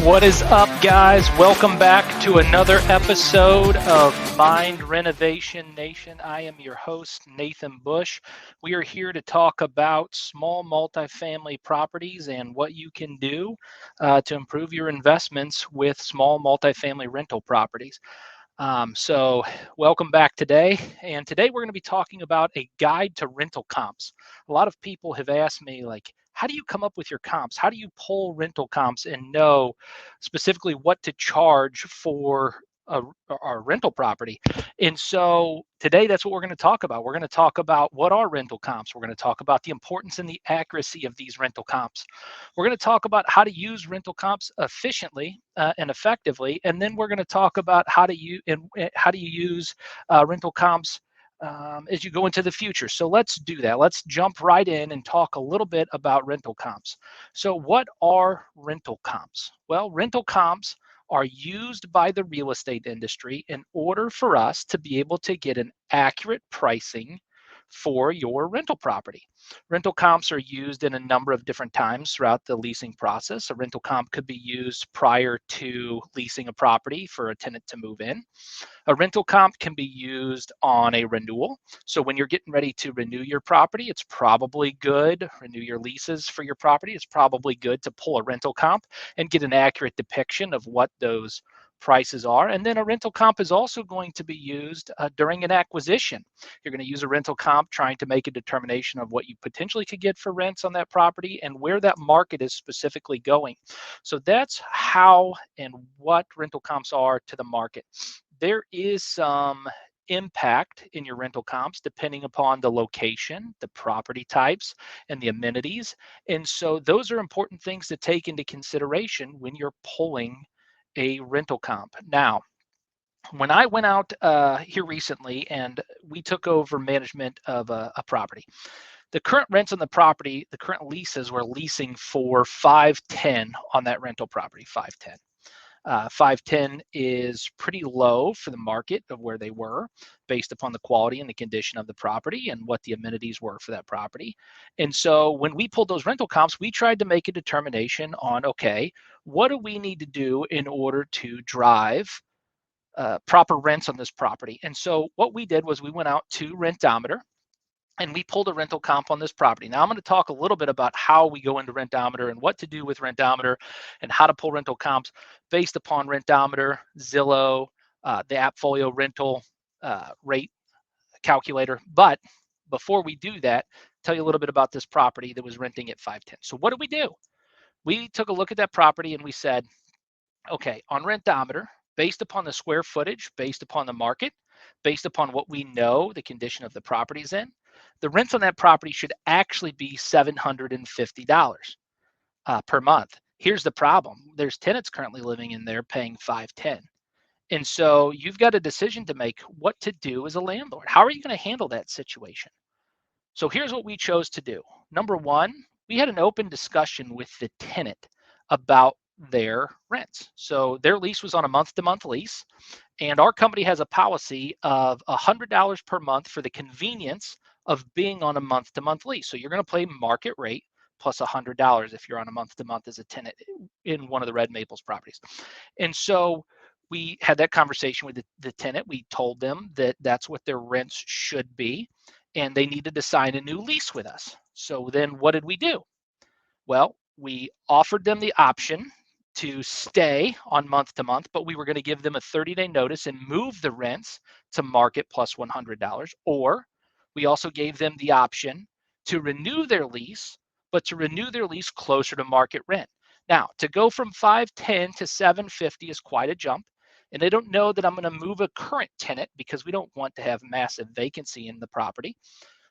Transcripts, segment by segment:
What is up, guys? Welcome back to another episode of Mind Renovation Nation. I am your host, Nathan Bush. We are here to talk about small multifamily properties and what you can do to improve your investments with small multifamily rental properties. So welcome back today. And today we're going to be talking about a guide to rental comps. A lot of people have asked me, like, how do you come up with your comps? How do you pull rental comps and know specifically what to charge for a rental property? And so today that's what we're going to talk about. We're going to talk about what are rental comps. We're going to talk about the importance and the accuracy of these rental comps. We're going to talk about how to use rental comps efficiently and effectively, and then we're going to talk about how to use rental comps as you go into the future. So let's do that. Let's jump right in and talk a little bit about rental comps. So what are rental comps? Well, rental comps are used by the real estate industry in order for us to be able to get an accurate pricing for your rental property. Rental comps are used in a number of different times throughout the leasing process. A rental comp could be used prior to leasing a property for a tenant to move in. A rental comp can be used on a renewal. So when you're getting ready to renew your property, it's probably good, renew your leases for your property, it's probably good to pull a rental comp and get an accurate depiction of what those prices are. And then a rental comp is also going to be used during an acquisition. You're going to use a rental comp trying to make a determination of what you potentially could get for rents on that property and where that market is specifically going. So that's how and what rental comps are to the market. There is some impact in your rental comps depending upon the location, the property types, and the amenities. And so those are important things to take into consideration when you're pulling a rental comp. Now, when I went out here recently and we took over management of a property, the current rents on the property, the current leases were leasing for 510 on that rental property, 510. 510 is pretty low for the market of where they were based upon the quality and the condition of the property and what the amenities were for that property. And so when we pulled those rental comps, we tried to make a determination on, okay, what do we need to do in order to drive proper rents on this property? And so what we did was we went out to Rentometer and we pulled a rental comp on this property. Now I'm going to talk a little bit about how we go into Rentometer and what to do with Rentometer and how to pull rental comps based upon Rentometer, Zillow, the Appfolio rental rate calculator. But before we do that, tell you a little bit about this property that was renting at 510. So what did we do? We took a look at that property and we said, okay, on Rentometer, based upon the square footage, based upon the market, based upon what we know the condition of the property's in, the rents on that property should actually be $750 per month. Here's the problem. There's tenants currently living in there paying 510. And so you've got a decision to make what to do as a landlord. How are you going to handle that situation? So here's what we chose to do. Number one, we had an open discussion with the tenant about their rents. So their lease was on a month-to-month lease, and our company has a policy of $100 per month for the convenience of being on a month-to-month lease. So you're going to pay market rate plus $100 if you're on a month-to-month as a tenant in one of the Red Maples properties. And so we had that conversation with the tenant. We told them that that's what their rents should be, and they needed to sign a new lease with us. So then what did we do? Well, we offered them the option to stay on month to month, but we were going to give them a 30-day notice and move the rents to market plus $100. Or we also gave them the option to renew their lease, but to renew their lease closer to market rent. Now, to go from 510 to 750 is quite a jump. And they don't know that I'm going to move a current tenant because we don't want to have massive vacancy in the property.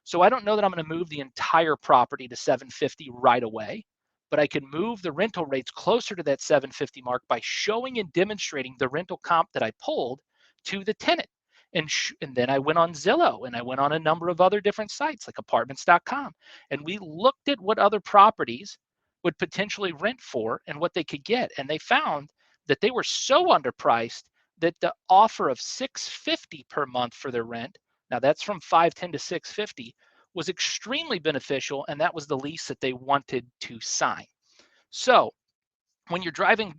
So I don't know that I'm going to move the entire property to 750 right away, but I can move the rental rates closer to that 750 mark by showing and demonstrating the rental comp that I pulled to the tenant. And then I went on Zillow and I went on a number of other different sites like apartments.com. And we looked at what other properties would potentially rent for and what they could get. And they found that they were so underpriced that the offer of $650 per month for their rent, now that's from 510 to 650, was extremely beneficial, and that was the lease that they wanted to sign. So when you're driving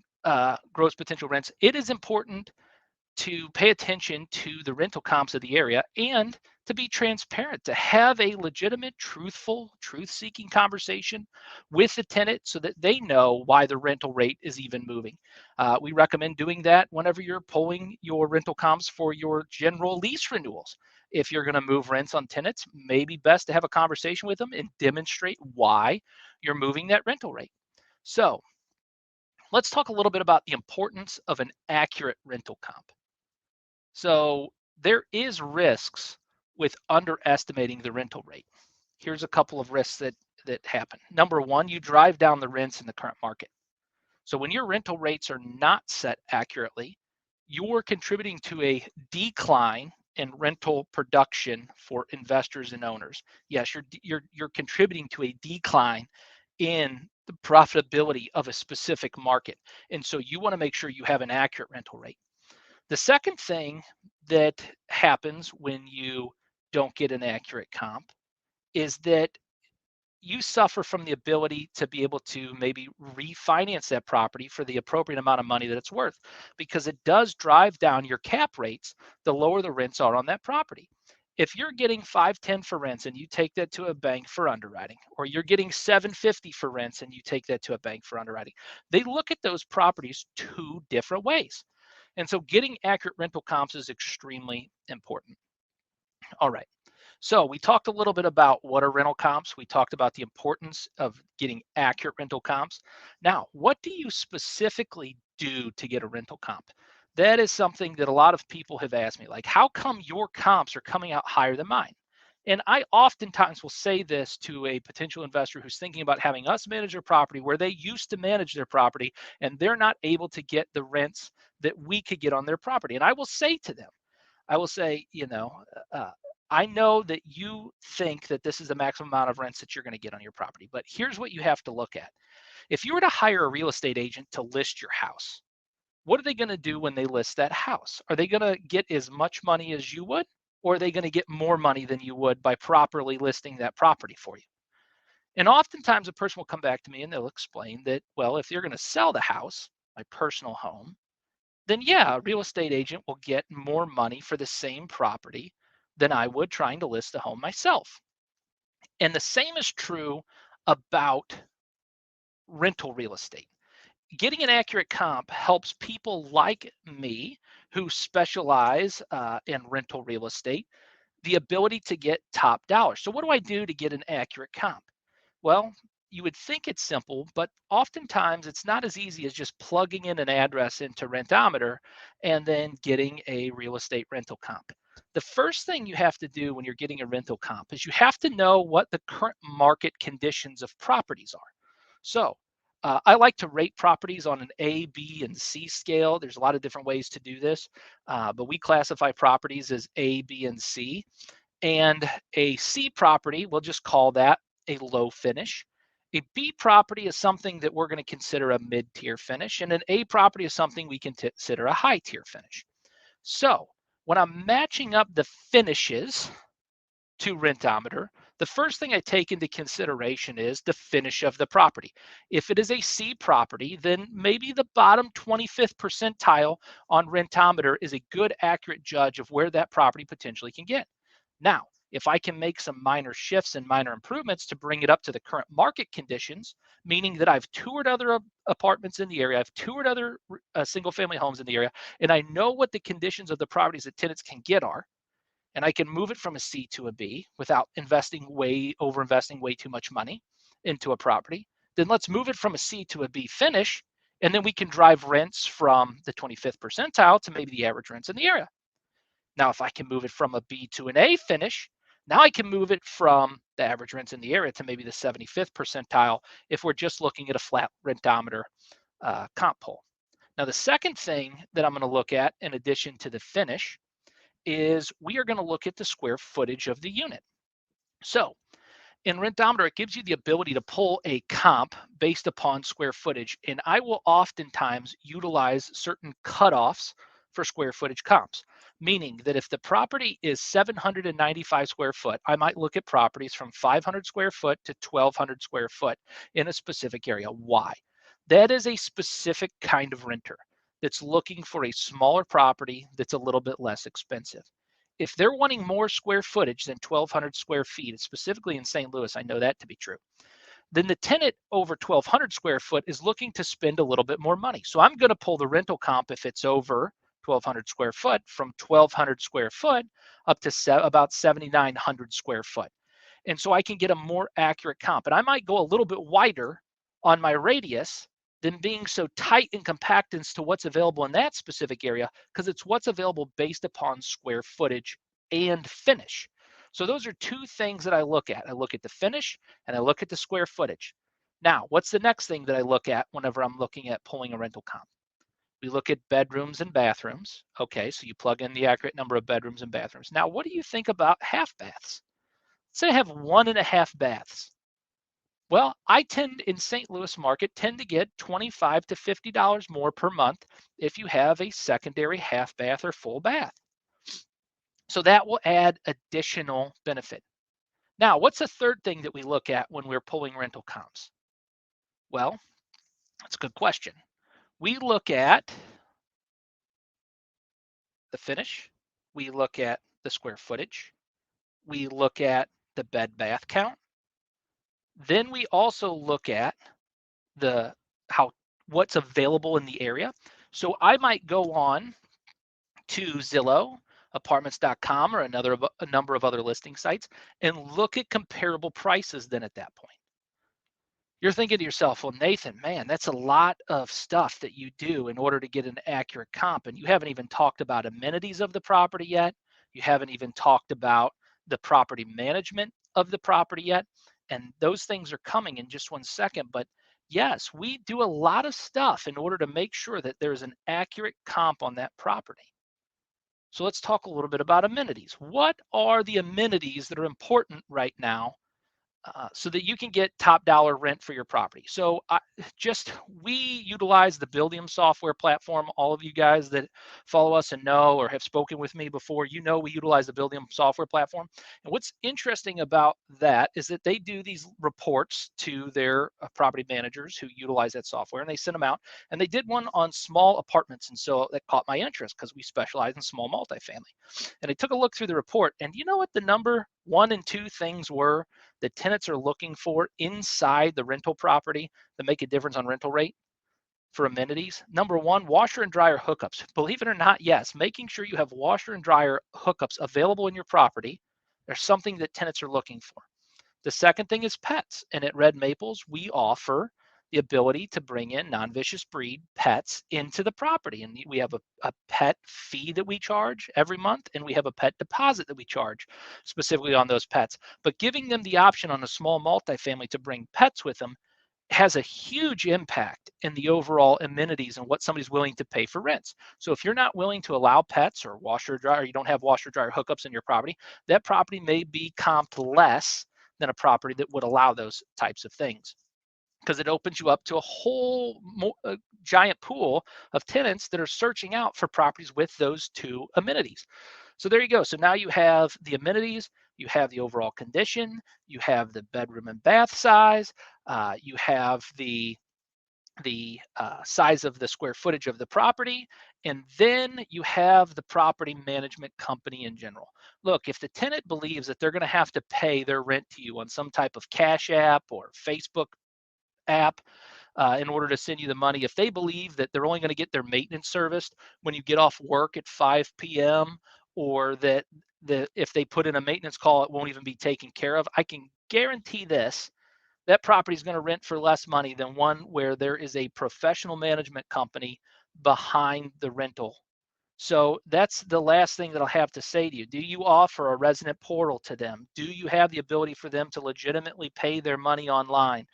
gross potential rents, it is important to pay attention to the rental comps of the area and to be transparent, to have a legitimate, truthful, truth-seeking conversation with the tenant so that they know why the rental rate is even moving. We recommend doing that whenever you're pulling your rental comps for your general lease renewals. If you're going to move rents on tenants, maybe best to have a conversation with them and demonstrate why you're moving that rental rate. So let's talk a little bit about the importance of an accurate rental comp. So there is risks with underestimating the rental rate. Here's a couple of risks that happen. Number one, you drive down the rents in the current market. So when your rental rates are not set accurately, you're contributing to a decline in rental production for investors and owners. Yes, you're contributing to a decline in the profitability of a specific market. And so you want to make sure you have an accurate rental rate. The second thing that happens when you don't get an accurate comp is that you suffer from the ability to be able to maybe refinance that property for the appropriate amount of money that it's worth, because it does drive down your cap rates the lower the rents are on that property. If you're getting 510 for rents and you take that to a bank for underwriting, or you're getting 750 for rents and you take that to a bank for underwriting, they look at those properties two different ways. And so getting accurate rental comps is extremely important. All right. So we talked a little bit about what are rental comps. We talked about the importance of getting accurate rental comps. Now, what do you specifically do to get a rental comp? That is something that a lot of people have asked me, like, how come your comps are coming out higher than mine? And I oftentimes will say this to a potential investor who's thinking about having us manage their property where they used to manage their property and they're not able to get the rents that we could get on their property. And I will say to them, I will say, I know that you think that this is the maximum amount of rents that you're going to get on your property, but here's what you have to look at. If you were to hire a real estate agent to list your house, what are they going to do when they list that house? Are they going to get as much money as you would, or are they going to get more money than you would by properly listing that property for you? And oftentimes a person will come back to me and they'll explain that, well, if you're going to sell the house, my personal home, then yeah, a real estate agent will get more money for the same property than I would trying to list the home myself. And the same is true about rental real estate. Getting an accurate comp helps people like me who specialize in rental real estate the ability to get top dollar. So what do I do to get an accurate comp? Well, you would think it's simple, but oftentimes it's not as easy as just plugging in an address into Rentometer and then getting a real estate rental comp. The first thing you have to do when you're getting a rental comp is you have to know what the current market conditions of properties are. So I like to rate properties on an A, B, and C scale. There's a lot of different ways to do this, but we classify properties as A, B, and C. And a C property, we'll just call that a low finish. A B property is something that we're going to consider a mid-tier finish, and an A property is something we can consider a high-tier finish. So when I'm matching up the finishes to Rentometer, the first thing I take into consideration is the finish of the property. If it is a C property, then maybe the bottom 25th percentile on Rentometer is a good, accurate judge of where that property potentially can get. Now, if I can make some minor shifts and minor improvements to bring it up to the current market conditions, meaning that I've toured other apartments in the area, I've toured other single family homes in the area, and I know what the conditions of the properties that tenants can get are, and I can move it from a C to a B without over investing way too much money into a property, then let's move it from a C to a B finish, and then we can drive rents from the 25th percentile to maybe the average rents in the area. Now, if I can move it from a B to an A finish, now I can move it from the average rents in the area to maybe the 75th percentile if we're just looking at a flat Rentometer comp poll. Now, the second thing that I'm going to look at in addition to the finish is we are going to look at the square footage of the unit. So in Rentometer, it gives you the ability to pull a comp based upon square footage, and I will oftentimes utilize certain cutoffs for square footage comps, meaning that if the property is 795 square foot, I might look at properties from 500 square foot to 1,200 square foot in a specific area. Why? That is a specific kind of renter that's looking for a smaller property that's a little bit less expensive. If they're wanting more square footage than 1,200 square feet, specifically in St. Louis, I know that to be true, then the tenant over 1,200 square foot is looking to spend a little bit more money. So I'm going to pull the rental comp if it's over 1,200 square foot from 1,200 square foot up to about 7,900 square foot. And so I can get a more accurate comp. And I might go a little bit wider on my radius than being so tight and compact as to what's available in that specific area, because it's what's available based upon square footage and finish. So those are two things that I look at. I look at the finish and I look at the square footage. Now, what's the next thing that I look at whenever I'm looking at pulling a rental comp? We look at bedrooms and bathrooms. Okay, so you plug in the accurate number of bedrooms and bathrooms. Now, what do you think about half baths? Say I have 1.5 baths. Well, I tend in St. Louis market tend to get $25 to $50 more per month if you have a secondary half bath or full bath. So that will add additional benefit. Now, what's the third thing that we look at when we're pulling rental comps? Well, that's a good question. We look at the finish, we look at the square footage, we look at the bed bath count. Then we also look at the what's available in the area. So I might go on to Zillow, apartments.com, or a number of other listing sites and look at comparable prices then at that point. You're thinking to yourself, well, Nathan, man, that's a lot of stuff that you do in order to get an accurate comp. And you haven't even talked about amenities of the property yet. You haven't even talked about the property management of the property yet. And those things are coming in just one second. But yes, we do a lot of stuff in order to make sure that there's an accurate comp on that property. So let's talk a little bit about amenities. What are the amenities that are important right now so that you can get top dollar rent for your property? So we utilize the Buildium software platform. All of you guys that follow us and know or have spoken with me before, you know we utilize the Buildium software platform. And what's interesting about that is that they do these reports to their property managers who utilize that software, and they send them out. And they did one on small apartments, and so that caught my interest because we specialize in small multifamily. And I took a look through the report, and you know what the number 1 and 2 things were that tenants are looking for inside the rental property that make a difference on rental rate for amenities? Number 1, washer and dryer hookups. Believe it or not, yes, making sure you have washer and dryer hookups available in your property. There's something that tenants are looking for. The second thing is pets. And at Red Maples, we offer the ability to bring in non-vicious breed pets into the property. And we have a pet fee that we charge every month, and we have a pet deposit that we charge specifically on those pets. But giving them the option on a small multifamily to bring pets with them has a huge impact in the overall amenities and what somebody's willing to pay for rents. So if you're not willing to allow pets or washer dryer, you don't have washer dryer hookups in your property, that property may be comped less than a property that would allow those types of things, because it opens you up to a whole giant pool of tenants that are searching out for properties with those two amenities. So there you go. So now you have the amenities, you have the overall condition, you have the bedroom and bath size, you have the size of the square footage of the property, and then you have the property management company in general. Look, if the tenant believes that they're going to have to pay their rent to you on some type of cash app or Facebook app in order to send you the money, if they believe that they're only going to get their maintenance serviced when you get off work at 5 p.m., or that if they put in a maintenance call, it won't even be taken care of, I can guarantee this: that property is going to rent for less money than one where there is a professional management company behind the rental. So that's the last thing that I'll have to say to you. Do you offer a resident portal to them? Do you have the ability for them to legitimately pay their money online?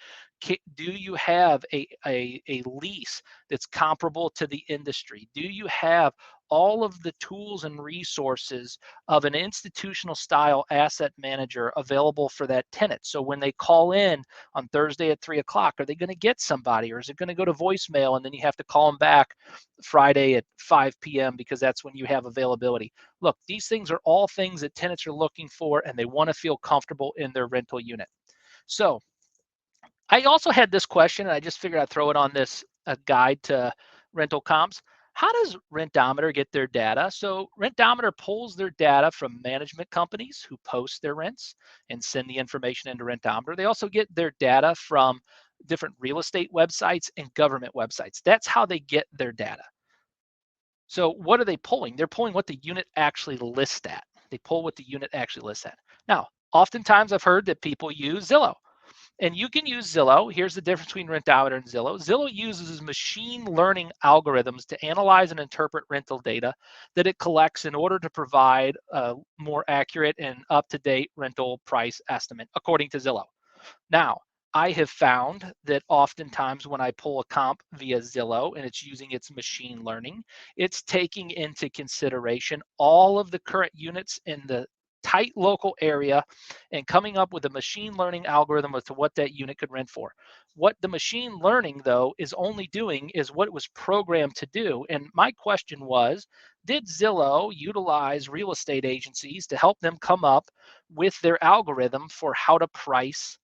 Do you have a lease that's comparable to the industry? Do you have all of the tools and resources of an institutional style asset manager available for that tenant? So when they call in on Thursday at 3 o'clock, are they going to get somebody, or is it going to go to voicemail and then you have to call them back Friday at 5 p.m. because that's when you have availability? Look, these things are all things that tenants are looking for, and they want to feel comfortable in their rental unit. So I also had this question, and I just figured I'd throw it on this guide to rental comps. How does Rentometer get their data? So Rentometer pulls their data from management companies who post their rents and send the information into Rentometer. They also get their data from different real estate websites and government websites. That's how they get their data. So what are they pulling? They're pulling what the unit actually lists at. They pull what the unit actually lists at. Now, oftentimes I've heard that people use Zillow. And you can use Zillow. Here's the difference between Rentometer and Zillow. Zillow uses machine learning algorithms to analyze and interpret rental data that it collects in order to provide a more accurate and up-to-date rental price estimate, according to Zillow. Now, I have found that oftentimes when I pull a comp via Zillow and it's using its machine learning, it's taking into consideration all of the current units in the tight local area and coming up with a machine learning algorithm as to what that unit could rent for. What the machine learning, though, is only doing is what it was programmed to do. And my question was, did Zillow utilize real estate agencies to help them come up with their algorithm for how to price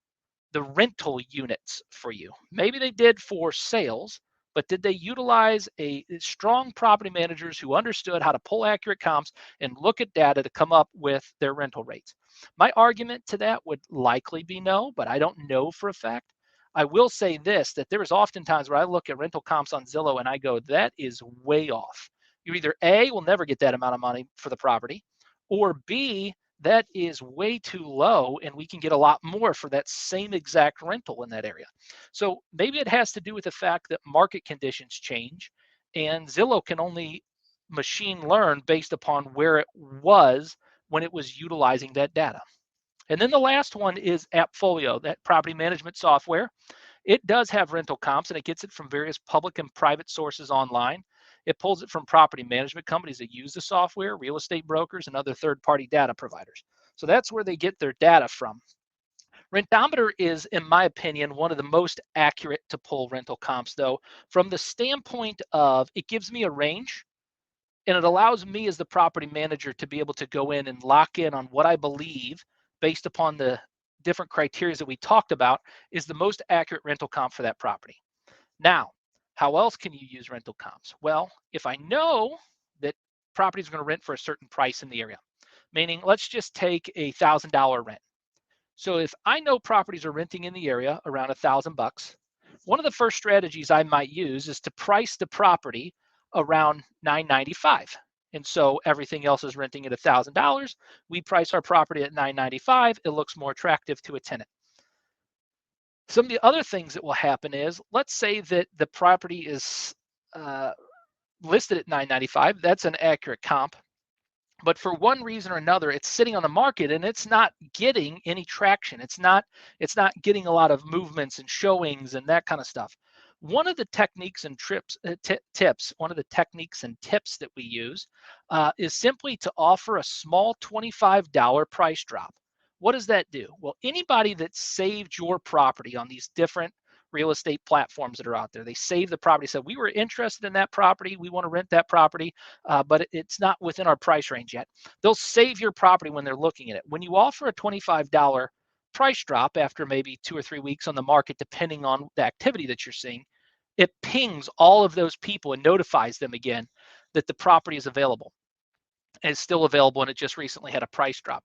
the rental units for you? Maybe they did for sales, but did they utilize a strong property managers who understood how to pull accurate comps and look at data to come up with their rental rates? My argument to that would likely be no, but I don't know for a fact. I will say this, that there is often times where I look at rental comps on Zillow and I go, that is way off. You either A, will never get that amount of money for the property, or B, that is way too low and we can get a lot more for that same exact rental in that area. So maybe it has to do with the fact that market conditions change and Zillow can only machine learn based upon where it was when it was utilizing that data. And then the last one is Appfolio, that property management software. It does have rental comps and it gets it from various public and private sources online. It pulls it from property management companies that use the software, real estate brokers, and other third-party data providers. So that's where they get their data from. Rentometer is, in my opinion, one of the most accurate to pull rental comps, though, from the standpoint of it gives me a range and it allows me as the property manager to be able to go in and lock in on what I believe based upon the different criteria that we talked about is the most accurate rental comp for that property. Now, how else can you use rental comps? Well, if I know that property is going to rent for a certain price in the area, meaning let's just take $1,000 rent. So if I know properties are renting in the area around $1,000, one of the first strategies I might use is to price the property around $995. And so everything else is renting at $1,000. We price our property at $995. It looks more attractive to a tenant. Some of the other things that will happen is, let's say that the property is listed at $995. That's an accurate comp. But for one reason or another, it's sitting on the market and it's not getting any traction. It's not getting a lot of movements and showings and that kind of stuff. One of the techniques and tips, one of the techniques and tips that we use is simply to offer a small $25 price drop. What does that do? Well, anybody that saved your property on these different real estate platforms that are out there, they save the property, said, we were interested in that property, we want to rent that property, but it's not within our price range yet. They'll save your property when they're looking at it. When you offer a $25 price drop after maybe 2 or 3 weeks on the market, depending on the activity that you're seeing, it pings all of those people and notifies them again that the property is available and it's still available and it just recently had a price drop.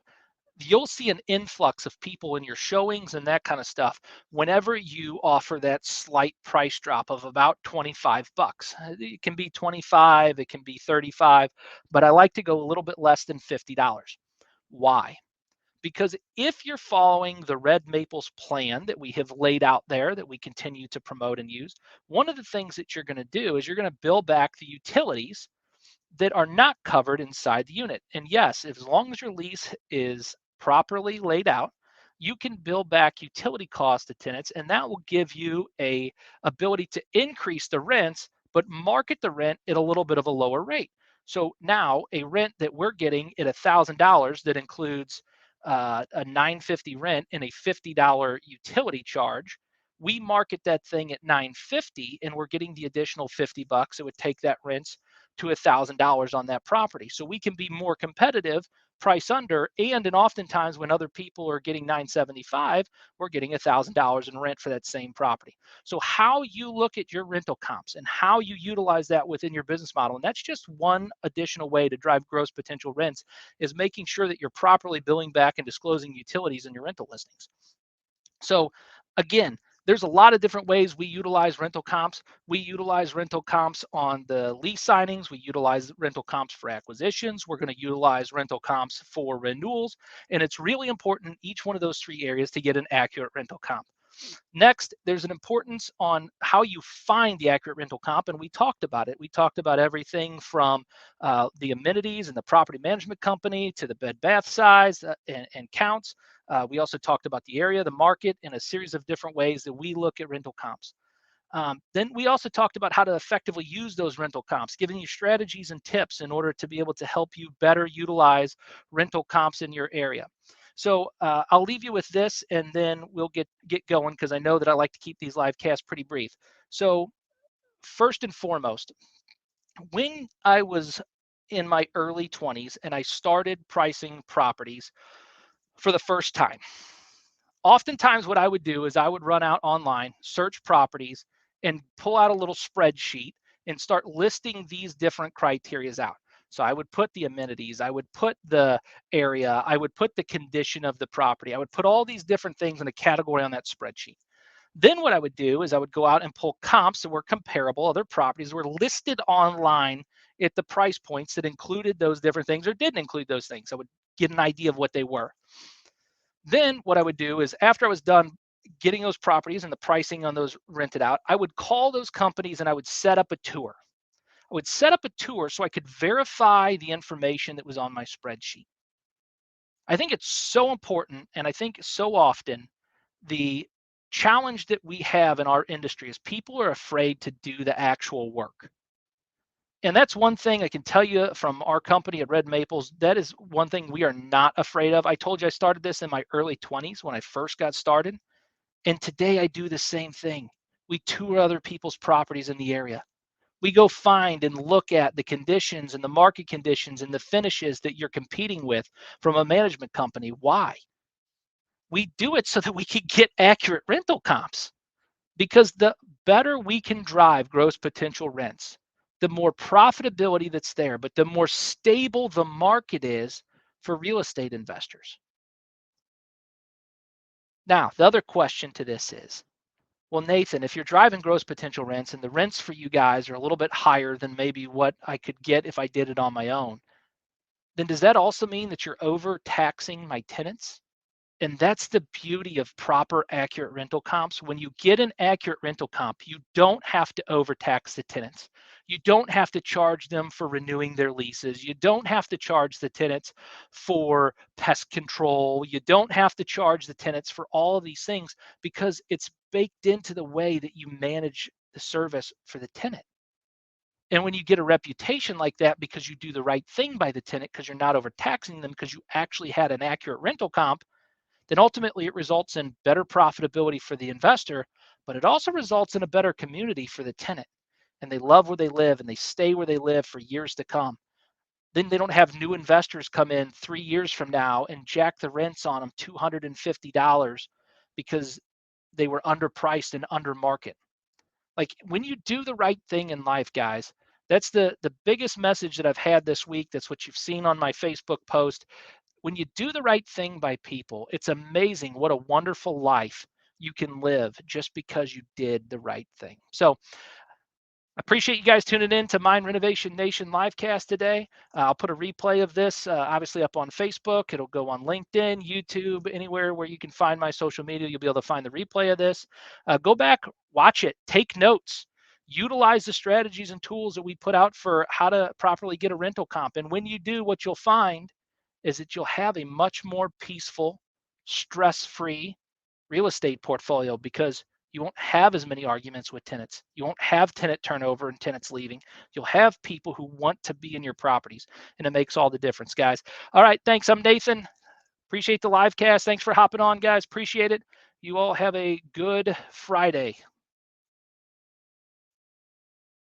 You'll see an influx of people in your showings and that kind of stuff whenever you offer that slight price drop of about $25. It can be 25, it can be 35, but I like to go a little bit less than $50. Why? Because if you're following the Red Maples plan that we have laid out there that we continue to promote and use, one of the things that you're going to do is you're going to bill back the utilities that are not covered inside the unit. And yes, as long as your lease is properly laid out, you can bill back utility costs to tenants, and that will give you a ability to increase the rents, but market the rent at a little bit of a lower rate. So now a rent that we're getting at $1,000 that includes a $950 rent and a $50 utility charge, we market that thing at $950 and we're getting the additional $50. It would take that rent to $1,000 on that property. So we can be more competitive, price under, and oftentimes when other people are getting 975, we're getting $1,000 in rent for that same property. So how you look at your rental comps and how you utilize that within your business model, and that's just one additional way to drive gross potential rents, is making sure that you're properly billing back and disclosing utilities in your rental listings. So again, there's a lot of different ways we utilize rental comps. We utilize rental comps on the lease signings. We utilize rental comps for acquisitions. We're going to utilize rental comps for renewals. And it's really important in each one of those three areas to get an accurate rental comp. Next, there's an importance on how you find the accurate rental comp, and we talked about it. We talked about everything from the amenities and the property management company to the bed bath size and counts. We also talked about the area, the market, and a series of different ways that we look at rental comps. Then we also talked about how to effectively use those rental comps, giving you strategies and tips in order to be able to help you better utilize rental comps in your area. So I'll leave you with this, and then we'll get going, because I know that I like to keep these live casts pretty brief. So first and foremost, when I was in my early 20s and I started pricing properties for the first time, oftentimes what I would do is I would run out online, search properties, and pull out a little spreadsheet and start listing these different criterias out. So I would put the amenities, I would put the area, I would put the condition of the property, I would put all these different things in a category on that spreadsheet. Then what I would do is I would go out and pull comps that were comparable, other properties that were listed online at the price points that included those different things or didn't include those things. I would get an idea of what they were. Then what I would do is, after I was done getting those properties and the pricing on those rented out, I would call those companies and I would set up a tour. I would set up a tour so I could verify the information that was on my spreadsheet. I think it's so important, and I think so often the challenge that we have in our industry is people are afraid to do the actual work. And that's one thing I can tell you from our company at Red Maples. That is one thing we are not afraid of. I told you I started this in my early 20s when I first got started. And today I do the same thing. We tour other people's properties in the area. We go find and look at the conditions and the market conditions and the finishes that you're competing with from a management company. Why? We do it so that we can get accurate rental comps, because the better we can drive gross potential rents, the more profitability that's there, but the more stable the market is for real estate investors. Now, the other question to this is, well, Nathan, if you're driving gross potential rents and the rents for you guys are a little bit higher than maybe what I could get if I did it on my own, then does that also mean that you're overtaxing my tenants? And that's the beauty of proper, accurate rental comps. When you get an accurate rental comp, you don't have to overtax the tenants. You don't have to charge them for renewing their leases. You don't have to charge the tenants for pest control. You don't have to charge the tenants for all of these things, because it's baked into the way that you manage the service for the tenant. And when you get a reputation like that because you do the right thing by the tenant, because you're not overtaxing them, because you actually had an accurate rental comp, then ultimately it results in better profitability for the investor, but it also results in a better community for the tenant. And they love where they live and they stay where they live for years to come. Then they don't have new investors come in 3 years from now and jack the rents on them $250 because they were underpriced and under market. Like, when you do the right thing in life, guys, that's the biggest message that I've had this week. That's what you've seen on my Facebook post. When you do the right thing by people, it's amazing what a wonderful life you can live just because you did the right thing. So I appreciate you guys tuning in to Mind Renovation Nation livecast today. I'll put a replay of this obviously up on Facebook. It'll go on LinkedIn, YouTube, anywhere where you can find my social media. You'll be able to find the replay of this. Go back, watch it, take notes, utilize the strategies and tools that we put out for how to properly get a rental comp. And when you do, what you'll find is that you'll have a much more peaceful, stress-free real estate portfolio, because you won't have as many arguments with tenants. You won't have tenant turnover and tenants leaving. You'll have people who want to be in your properties, and it makes all the difference, guys. All right, thanks. I'm Nathan. Appreciate the live cast. Thanks for hopping on, guys. Appreciate it. You all have a good Friday.